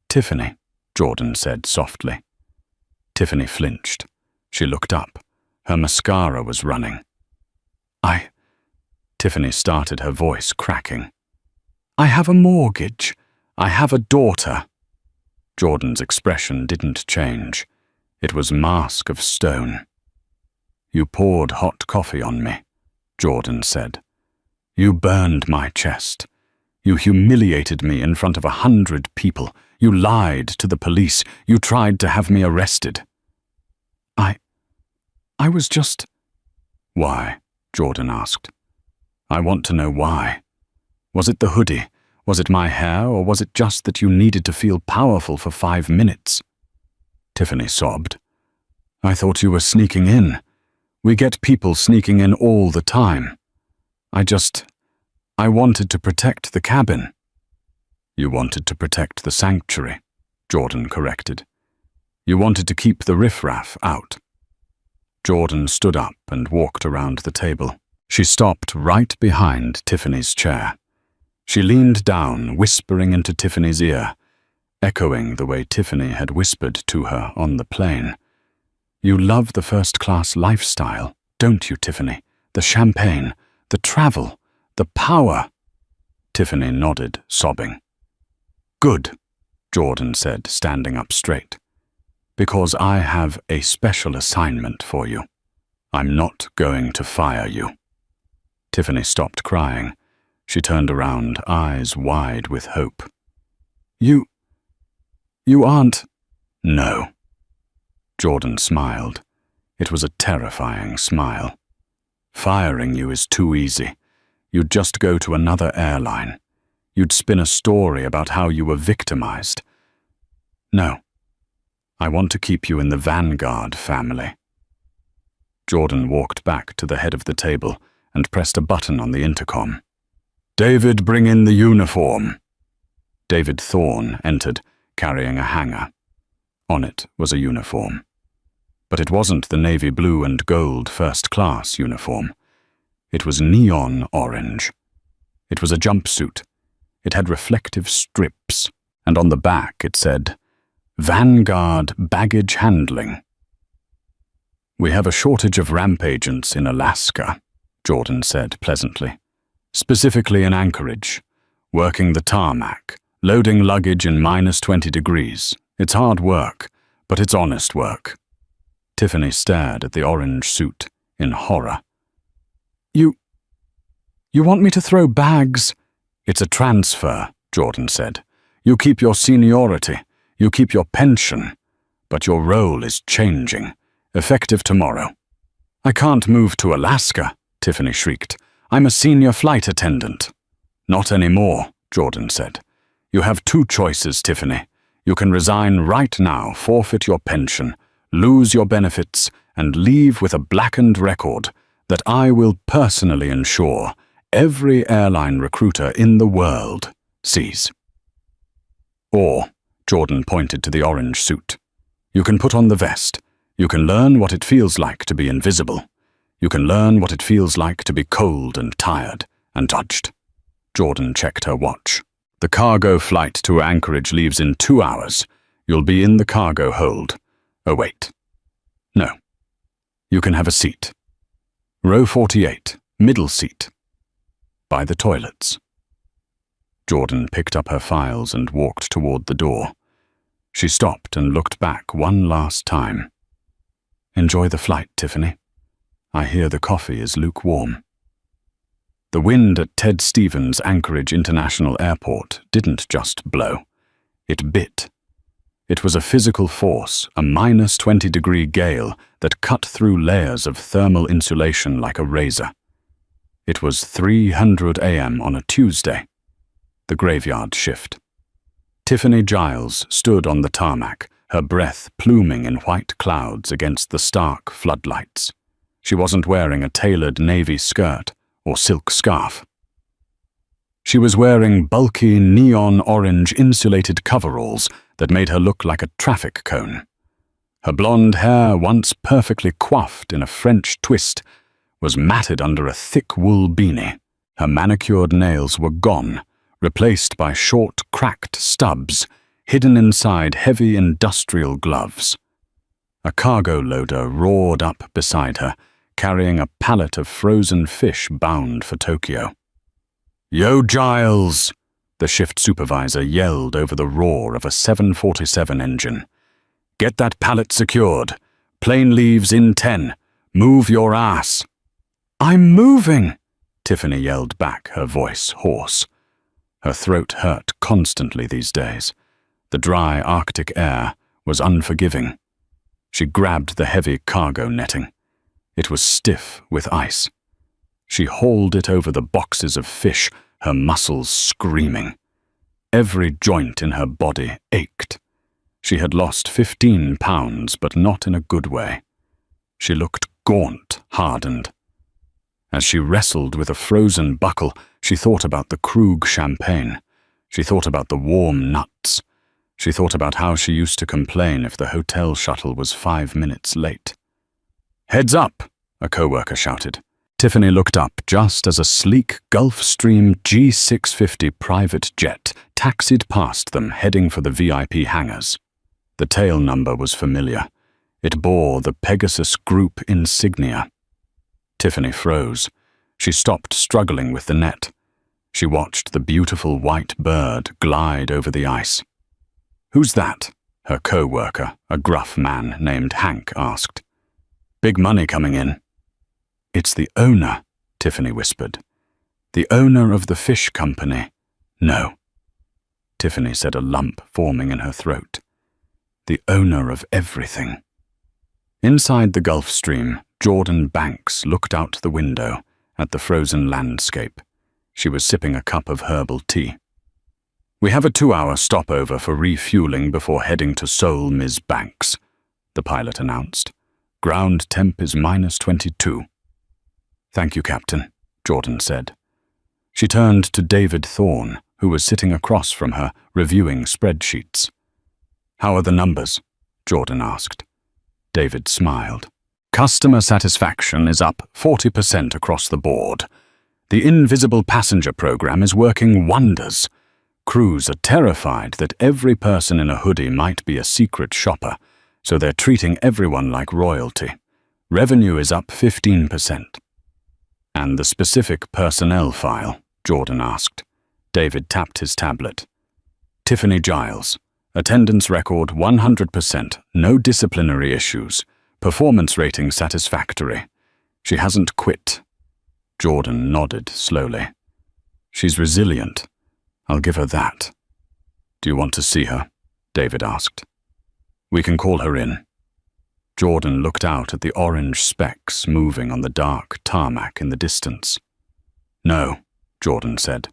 Tiffany, Jordan said softly. Tiffany flinched. She looked up. Her mascara was running. Tiffany started, her voice cracking. I have a mortgage. I have a daughter. Jordan's expression didn't change. It was mask of stone. You poured hot coffee on me, Jordan said. You burned my chest. You humiliated me in front of 100 people. You lied to the police. You tried to have me arrested. I was just... Why? Jordan asked. I want to know why. Was it the hoodie? Was it my hair, or was it just that you needed to feel powerful for 5 minutes? Tiffany sobbed. I thought you were sneaking in. We get people sneaking in all the time. I wanted to protect the cabin. You wanted to protect the sanctuary, Jordan corrected. You wanted to keep the riffraff out. Jordan stood up and walked around the table. She stopped right behind Tiffany's chair. She leaned down, whispering into Tiffany's ear, echoing the way Tiffany had whispered to her on the plane. You love the first-class lifestyle, don't you, Tiffany? The champagne, the travel, the power. Tiffany nodded, sobbing. Good, Jordan said, standing up straight. Because I have a special assignment for you. I'm not going to fire you. Tiffany stopped crying. She turned around, eyes wide with hope. You aren't... No. Jordan smiled. It was a terrifying smile. Firing you is too easy. You'd just go to another airline. You'd spin a story about how you were victimized. No. I want to keep you in the Vanguard family. Jordan walked back to the head of the table and pressed a button on the intercom. David, bring in the uniform. David Thorne entered, carrying a hanger. On it was a uniform. But it wasn't the navy blue and gold first-class uniform. It was neon orange. It was a jumpsuit. It had reflective strips, and on the back it said, Vanguard Baggage Handling. We have a shortage of ramp agents in Alaska, Jordan said pleasantly. Specifically in Anchorage, working the tarmac, loading luggage in -20 degrees. It's hard work, but it's honest work. Tiffany stared at the orange suit in horror. You You want me to throw bags? It's a transfer, Jordan said. You keep your seniority, you keep your pension, but your role is changing, effective tomorrow. I can't move to Alaska, Tiffany shrieked. I'm a senior flight attendant. Not anymore, Jordan said. You have two choices, Tiffany. You can resign right now, forfeit your pension, lose your benefits, and leave with a blackened record that I will personally ensure every airline recruiter in the world sees. Or, Jordan pointed to the orange suit, you can put on the vest. You can learn what it feels like to be invisible. You can learn what it feels like to be cold and tired and judged. Jordan checked her watch. The cargo flight to Anchorage leaves in 2 hours. You'll be in the cargo hold. Oh, wait. No. You can have a seat. Row 48, middle seat. By the toilets. Jordan picked up her files and walked toward the door. She stopped and looked back one last time. Enjoy the flight, Tiffany. I hear the coffee is lukewarm. The wind at Ted Stevens Anchorage International Airport didn't just blow. It bit. It was a physical force, a -20-degree gale that cut through layers of thermal insulation like a razor. It was 3:00 a.m. on a Tuesday. The graveyard shift. Tiffany Giles stood on the tarmac, her breath pluming in white clouds against the stark floodlights. She wasn't wearing a tailored navy skirt or silk scarf. She was wearing bulky neon orange insulated coveralls that made her look like a traffic cone. Her blonde hair, once perfectly coiffed in a French twist, was matted under a thick wool beanie. Her manicured nails were gone, replaced by short, cracked stubs hidden inside heavy industrial gloves. A cargo loader roared up beside her, carrying a pallet of frozen fish bound for Tokyo. "Yo, Giles!" the shift supervisor yelled over the roar of a 747 engine. "Get that pallet secured. Plane leaves in 10. Move your ass." "I'm moving," Tiffany yelled back, her voice hoarse. Her throat hurt constantly these days. The dry Arctic air was unforgiving. She grabbed the heavy cargo netting. It was stiff with ice. She hauled it over the boxes of fish, her muscles screaming. Every joint in her body ached. She had lost 15 pounds, but not in a good way. She looked gaunt, hardened. As she wrestled with a frozen buckle, she thought about the Krug champagne. She thought about the warm nuts. She thought about how she used to complain if the hotel shuttle was 5 minutes late. "Heads up!" a coworker shouted. Tiffany looked up just as a sleek Gulfstream G650 private jet taxied past them, heading for the VIP hangars. The tail number was familiar. It bore the Pegasus Group insignia. Tiffany froze. She stopped struggling with the net. She watched the beautiful white bird glide over the ice. "Who's that?" her co-worker, a gruff man named Hank, asked. "Big money coming in." "It's the owner," Tiffany whispered. "The owner of the fish company." "No," Tiffany said, a lump forming in her throat. "The owner of everything." Inside the Gulfstream, Jordan Banks looked out the window at the frozen landscape. She was sipping a cup of herbal tea. "We have a 2-hour stopover for refueling before heading to Seoul, Ms. Banks," the pilot announced. "Ground temp is -22. "Thank you, Captain," Jordan said. She turned to David Thorne, who was sitting across from her, reviewing spreadsheets. "How are the numbers?" Jordan asked. David smiled. "Customer satisfaction is up 40% across the board. The Invisible Passenger program is working wonders. Crews are terrified that every person in a hoodie might be a secret shopper, so they're treating everyone like royalty. Revenue is up 15%. "And the specific personnel file?" Jordan asked. David tapped his tablet. "Tiffany Giles. Attendance record 100%, no disciplinary issues. Performance rating satisfactory. She hasn't quit." Jordan nodded slowly. She's resilient. I'll give her that. Do you want to see her? David asked. We can call her in. Jordan looked out at the orange specks moving on the dark tarmac in the distance. No, Jordan said.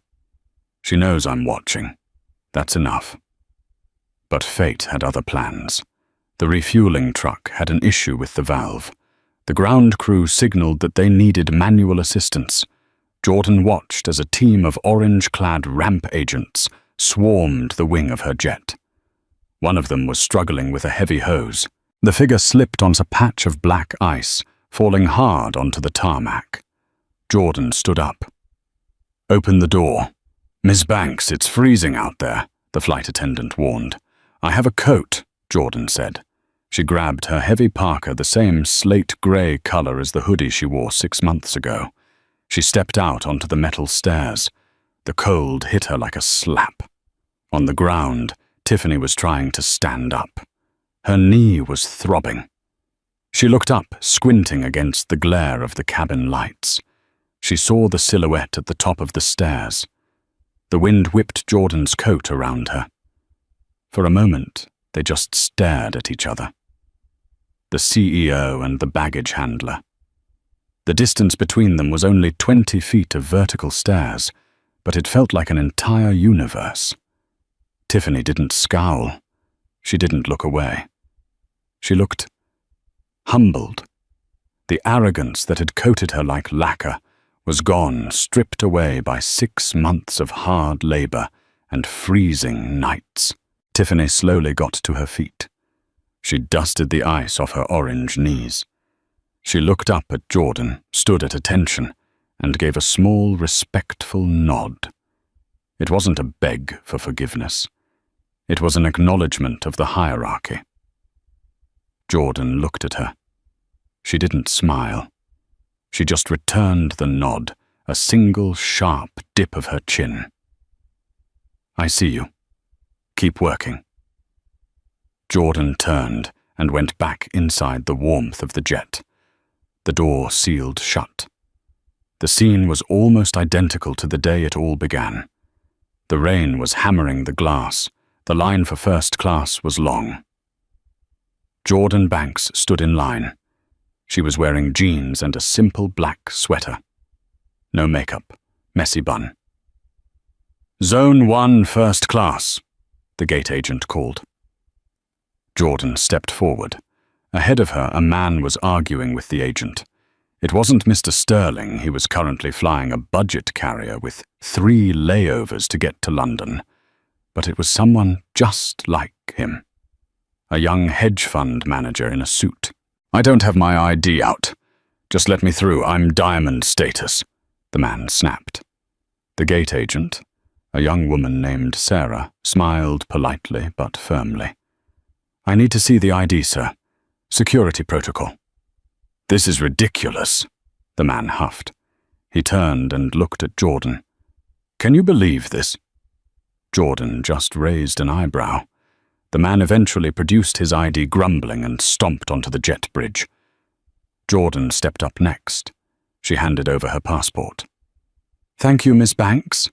She knows I'm watching. That's enough. But fate had other plans. The refueling truck had an issue with the valve. The ground crew signaled that they needed manual assistance. Jordan watched as a team of orange-clad ramp agents swarmed the wing of her jet. One of them was struggling with a heavy hose. The figure slipped onto a patch of black ice, falling hard onto the tarmac. Jordan stood up. Open the door. Miss Banks, it's freezing out there, the flight attendant warned. I have a coat, Jordan said. She grabbed her heavy parka, the same slate-grey color as the hoodie she wore 6 months ago. She stepped out onto the metal stairs. The cold hit her like a slap. On the ground, Tiffany was trying to stand up. Her knee was throbbing. She looked up, squinting against the glare of the cabin lights. She saw the silhouette at the top of the stairs. The wind whipped Jordan's coat around her. For a moment, they just stared at each other. The CEO and the baggage handler. The distance between them was only 20 feet of vertical stairs, but it felt like an entire universe. Tiffany didn't scowl. She didn't look away. She looked humbled. The arrogance that had coated her like lacquer was gone, stripped away by 6 months of hard labor and freezing nights. Tiffany slowly got to her feet. She dusted the ice off her orange knees. She looked up at Jordan, stood at attention, and gave a small, respectful nod. It wasn't a beg for forgiveness. It was an acknowledgement of the hierarchy. Jordan looked at her. She didn't smile. She just returned the nod, a single sharp dip of her chin. I see you. Keep working. Jordan turned and went back inside the warmth of the jet. The door sealed shut. The scene was almost identical to the day it all began. The rain was hammering the glass. The line for first class was long. Jordan Banks stood in line. She was wearing jeans and a simple black sweater. No makeup, messy bun. Zone 1 first class, the gate agent called. Jordan stepped forward. Ahead of her, a man was arguing with the agent. It wasn't Mr. Sterling. He was currently flying a budget carrier with 3 layovers to get to London. But it was someone just like him. A young hedge fund manager in a suit. I don't have my ID out. Just let me through. I'm diamond status, the man snapped. The gate agent, a young woman named Sarah, smiled politely but firmly. I need to see the ID, sir. Security protocol. This is ridiculous, the man huffed. He turned and looked at Jordan. Can you believe this? Jordan just raised an eyebrow. The man eventually produced his ID grumbling and stomped onto the jet bridge. Jordan stepped up next. She handed over her passport. Thank you, Miss Banks,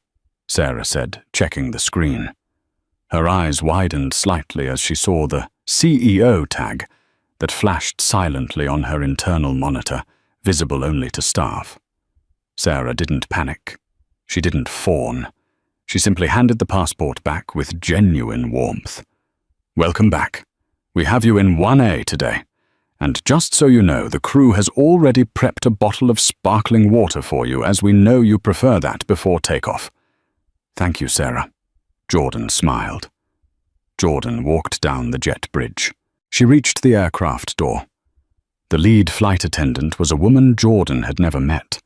Sarah said, checking the screen. Her eyes widened slightly as she saw the CEO tag that flashed silently on her internal monitor, visible only to staff. Sarah didn't panic. She didn't fawn. She simply handed the passport back with genuine warmth. Welcome back. We have you in 1A today. And just so you know, the crew has already prepped a bottle of sparkling water for you, as we know you prefer that before takeoff. Thank you, Sarah. Jordan smiled. Jordan walked down the jet bridge. She reached the aircraft door. The lead flight attendant was a woman Jordan had never met.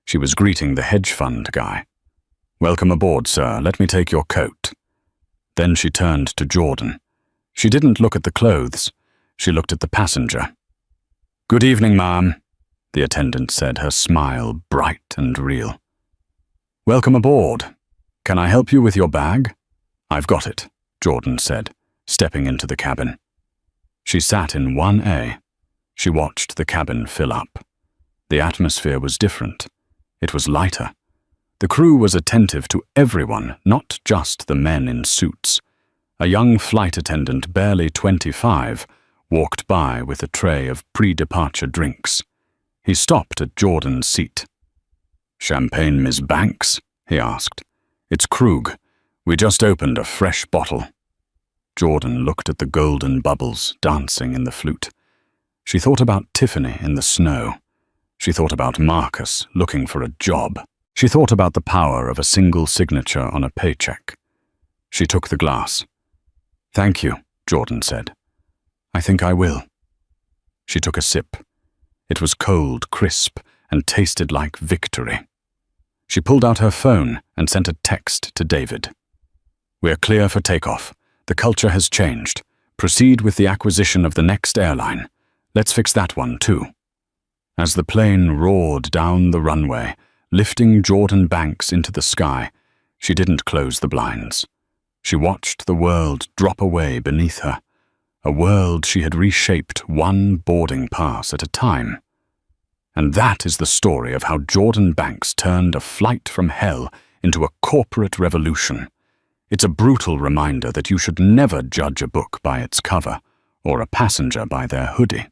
She was greeting the hedge fund guy. Welcome aboard, sir. Let me take your coat. Then she turned to Jordan. She didn't look at the clothes. She looked at the passenger. Good evening, ma'am, the attendant said, her smile bright and real. Welcome aboard. Can I help you with your bag? I've got it, Jordan said, stepping into the cabin. She sat in 1A. She watched the cabin fill up. The atmosphere was different. It was lighter. The crew was attentive to everyone, not just the men in suits. A young flight attendant, barely 25, walked by with a tray of pre-departure drinks. He stopped at Jordan's seat. "Champagne, Miss Banks?" he asked. "It's Krug. We just opened a fresh bottle." Jordan looked at the golden bubbles dancing in the flute. She thought about Tiffany in the snow. She thought about Marcus looking for a job. She thought about the power of a single signature on a paycheck. She took the glass. "Thank you," Jordan said. "I think I will." She took a sip. It was cold, crisp, and tasted like victory. She pulled out her phone and sent a text to David. "We're clear for takeoff. The culture has changed. Proceed with the acquisition of the next airline. Let's fix that one too." As the plane roared down the runway, lifting Jordan Banks into the sky, she didn't close the blinds. She watched the world drop away beneath her, a world she had reshaped one boarding pass at a time. And that is the story of how Jordan Banks turned a flight from hell into a corporate revolution. It's a brutal reminder that you should never judge a book by its cover, or a passenger by their hoodie.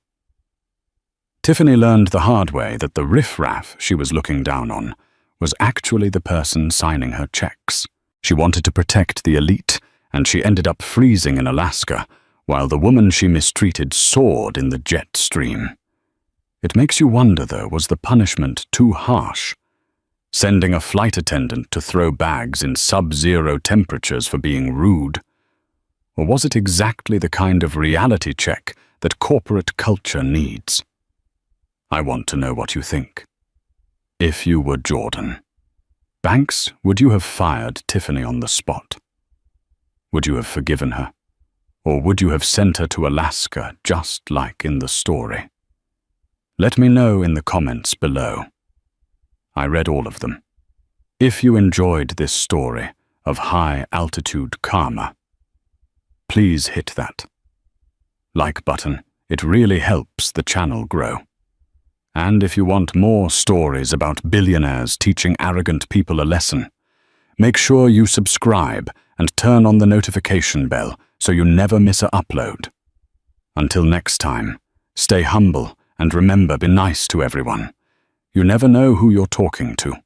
Tiffany learned the hard way that the riffraff she was looking down on was actually the person signing her checks. She wanted to protect the elite, and she ended up freezing in Alaska, while the woman she mistreated soared in the jet stream. It makes you wonder, though, was the punishment too harsh? Sending a flight attendant to throw bags in sub-zero temperatures for being rude? Or was it exactly the kind of reality check that corporate culture needs? I want to know what you think. If you were Jordan Banks, would you have fired Tiffany on the spot? Would you have forgiven her? Or would you have sent her to Alaska just like in the story? Let me know in the comments below. I read all of them. If you enjoyed this story of high-altitude karma, please hit that like button. It really helps the channel grow. And if you want more stories about billionaires teaching arrogant people a lesson, make sure you subscribe and turn on the notification bell so you never miss an upload. Until next time, stay humble and remember, be nice to everyone. You never know who you're talking to.